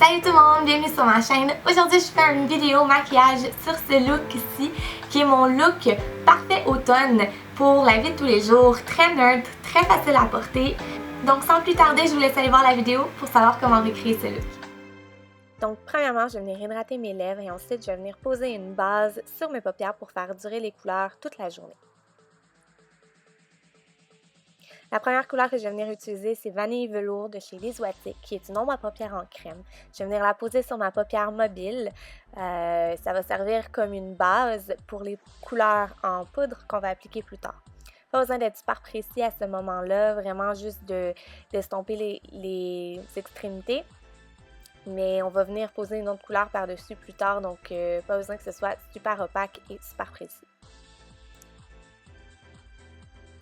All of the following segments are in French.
Salut tout le monde, bienvenue sur ma chaîne. Aujourd'hui je fais une vidéo maquillage sur ce look ici qui est mon look parfait automne pour la vie de tous les jours, très neutre, très facile à porter. Donc sans plus tarder, je vous laisse aller voir la vidéo pour savoir comment recréer ce look. Donc premièrement, je vais venir hydrater mes lèvres et ensuite je vais venir poser une base sur mes paupières pour faire durer les couleurs toute la journée. La première couleur que je vais venir utiliser, c'est Vanille Velours de chez Lisuatic, qui est une ombre à paupières en crème. Je vais venir la poser sur ma paupière mobile. Ça va servir comme une base pour les couleurs en poudre qu'on va appliquer plus tard. Pas besoin d'être super précis à ce moment-là, vraiment juste d'estomper les extrémités. Mais on va venir poser une autre couleur par-dessus plus tard, donc pas besoin que ce soit super opaque et super précis.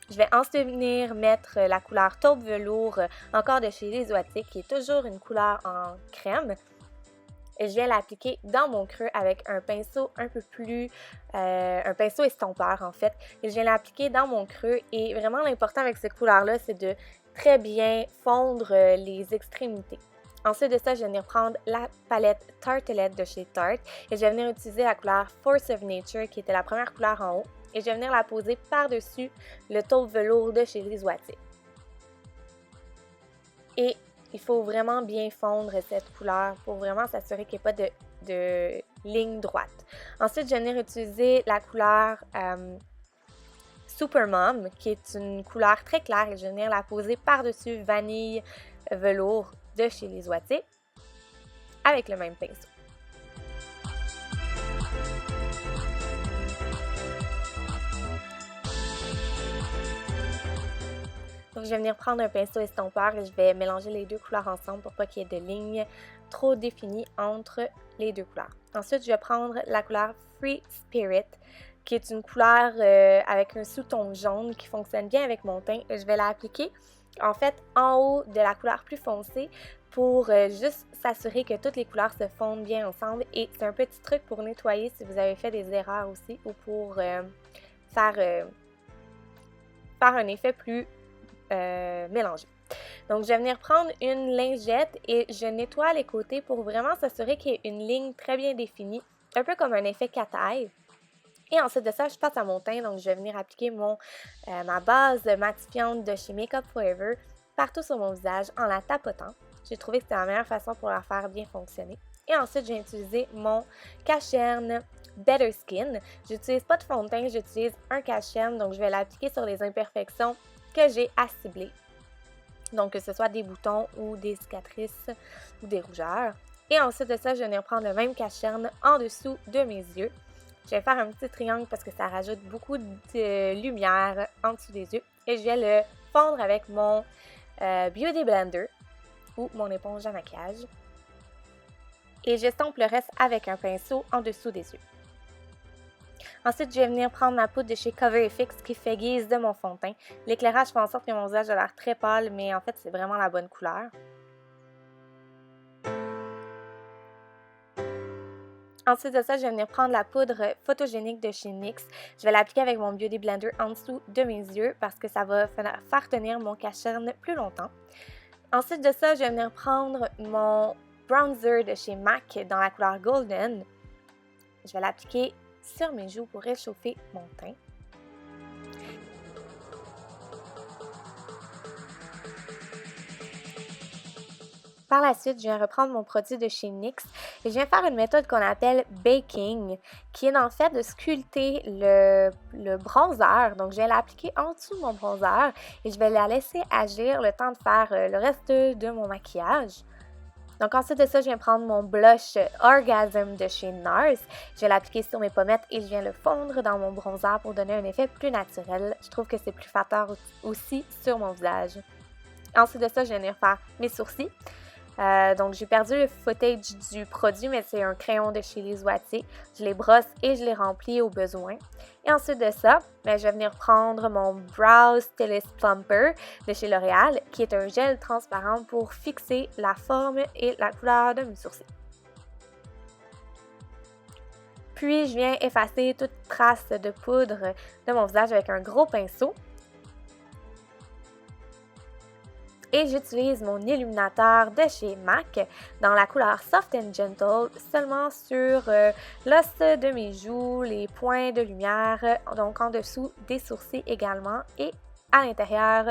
Je vais ensuite venir mettre la couleur taupe velours, encore de chez Lisuatic, qui est toujours une couleur en crème. Et je viens l'appliquer dans mon creux avec un pinceau un pinceau estompeur en fait. Et je viens l'appliquer dans mon creux et vraiment l'important avec cette couleur-là, c'est de très bien fondre les extrémités. Ensuite de ça, je vais venir prendre la palette Tartelette de chez Tarte et je vais venir utiliser la couleur Force of Nature qui était la première couleur en haut. Et je vais venir la poser par-dessus le taupe velours de chez Lisuatic. Et il faut vraiment bien fondre cette couleur pour vraiment s'assurer qu'il n'y ait pas de ligne droite. Ensuite, je vais venir utiliser la couleur Super Mom, qui est une couleur très claire et je vais venir la poser par-dessus Vanille Velours de chez Lisuatic avec le même pinceau. Donc, je vais venir prendre un pinceau estompeur et je vais mélanger les deux couleurs ensemble pour pas qu'il y ait de lignes trop définies entre les deux couleurs. Ensuite, je vais prendre la couleur Free Spirit, qui est une couleur avec un sous-ton jaune qui fonctionne bien avec mon teint. Et je vais l'appliquer en fait en haut de la couleur plus foncée pour juste s'assurer que toutes les couleurs se fondent bien ensemble. Et c'est un petit truc pour nettoyer si vous avez fait des erreurs aussi ou pour faire un effet plus mélangé. Donc, je vais venir prendre une lingette et je nettoie les côtés pour vraiment s'assurer qu'il y ait une ligne très bien définie, un peu comme un effet cat-eye. Et ensuite de ça, je passe à mon teint, donc je vais venir appliquer ma base matifiante de chez Makeup Forever partout sur mon visage en la tapotant. J'ai trouvé que c'était la meilleure façon pour la faire bien fonctionner. Et ensuite, je vais utiliser mon cache-cerne Better Skin. J'utilise pas de fond de teint, j'utilise un cache-cerne, donc je vais l'appliquer sur les imperfections que j'ai à cibler. Donc, que ce soit des boutons ou des cicatrices ou des rougeurs. Et ensuite de ça, je vais venir prendre le même cache-cerne en dessous de mes yeux. Je vais faire un petit triangle parce que ça rajoute beaucoup de lumière en dessous des yeux. Et je vais le fondre avec mon Beauty Blender ou mon éponge à maquillage. Et j'estompe le reste avec un pinceau en dessous des yeux. Ensuite, je vais venir prendre ma poudre de chez CoverFX qui fait guise de mon fond de teint. L'éclairage fait en sorte que mon visage a l'air très pâle, mais en fait, c'est vraiment la bonne couleur. Ensuite de ça, je vais venir prendre la poudre photogénique de chez NYX. Je vais l'appliquer avec mon Beauty Blender en dessous de mes yeux parce que ça va faire tenir mon cache-cerne plus longtemps. Ensuite de ça, je vais venir prendre mon bronzer de chez MAC dans la couleur Golden. Je vais l'appliquer sur mes joues pour réchauffer mon teint. Par la suite, je viens reprendre mon produit de chez NYX et je viens faire une méthode qu'on appelle baking, qui est en fait de sculpter le bronzer. Donc, je viens l'appliquer en dessous de mon bronzer et je vais la laisser agir le temps de faire le reste de mon maquillage. Donc, ensuite de ça, je viens prendre mon blush Orgasm de chez NARS. Je vais l'appliquer sur mes pommettes et je viens le fondre dans mon bronzer pour donner un effet plus naturel. Je trouve que c'est plus flatteur aussi sur mon visage. Ensuite de ça, je viens venir faire mes sourcils. Donc, j'ai perdu le footage du produit, mais c'est un crayon de chez Lisuatic. Je les brosse et je les remplis au besoin. Et ensuite de ça, je vais venir prendre mon Brow Stylist Plumper de chez L'Oréal, qui est un gel transparent pour fixer la forme et la couleur de mes sourcils. Puis, je viens effacer toute trace de poudre de mon visage avec un gros pinceau. Et j'utilise mon illuminateur de chez MAC dans la couleur Soft and Gentle, seulement sur l'os de mes joues, les points de lumière, donc en dessous des sourcils également et à l'intérieur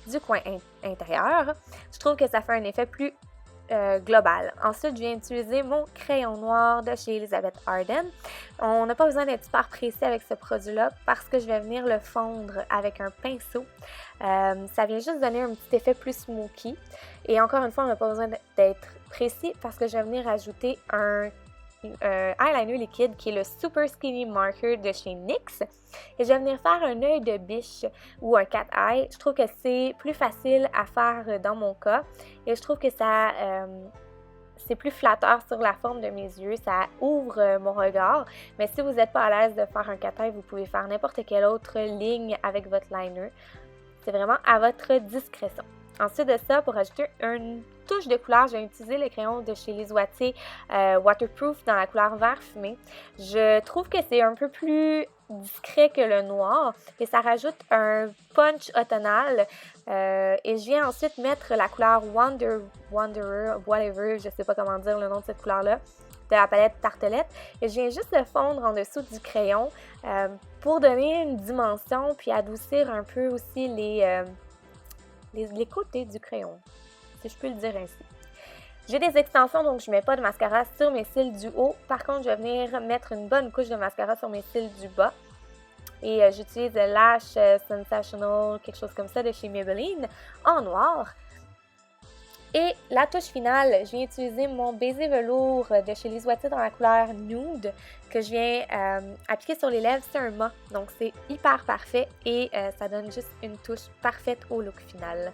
du coin intérieur. Je trouve que ça fait un effet plus global. Ensuite, je viens utiliser mon crayon noir de chez Elizabeth Arden. On n'a pas besoin d'être super précis avec ce produit-là parce que je vais venir le fondre avec un pinceau. Ça vient juste donner un petit effet plus smoky. Et encore une fois, on n'a pas besoin d'être précis parce que je vais venir ajouter un eyeliner liquide qui est le Super Skinny Marker de chez NYX. Et je vais venir faire un œil de biche ou un cat eye. Je trouve que c'est plus facile à faire dans mon cas. Et je trouve que ça c'est plus flatteur sur la forme de mes yeux. Ça ouvre mon regard. Mais si vous n'êtes pas à l'aise de faire un cat eye, vous pouvez faire n'importe quelle autre ligne avec votre liner. C'est vraiment à votre discrétion. Ensuite de ça, pour ajouter une touche de couleur, je vais utiliser le crayon de chez Les Wattiers Waterproof dans la couleur vert fumé. Je trouve que c'est un peu plus discret que le noir et ça rajoute un punch automnal. Et je viens ensuite mettre la couleur Wanderer, whatever, je sais pas comment dire le nom de cette couleur-là, de la palette Tartelette. Et je viens juste le fondre en dessous du crayon pour donner une dimension puis adoucir un peu aussi les côtés du crayon, si je peux le dire ainsi. J'ai des extensions, donc je ne mets pas de mascara sur mes cils du haut. Par contre, je vais venir mettre une bonne couche de mascara sur mes cils du bas. Et j'utilise le Lash Sensational, quelque chose comme ça, de chez Maybelline, en noir. Et la touche finale, je viens utiliser mon baiser velours de chez Les Wattiers dans la couleur Nude que je viens appliquer sur les lèvres. C'est un mat, donc c'est hyper parfait et ça donne juste une touche parfaite au look final.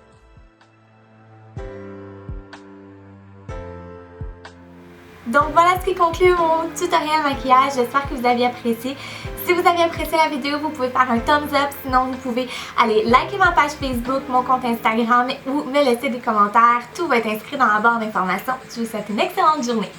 Donc voilà ce qui conclut mon tutoriel maquillage, j'espère que vous avez apprécié. Si vous avez apprécié la vidéo, vous pouvez faire un thumbs up, sinon vous pouvez aller liker ma page Facebook, mon compte Instagram ou me laisser des commentaires. Tout va être inscrit dans la barre d'informations. Je vous souhaite une excellente journée.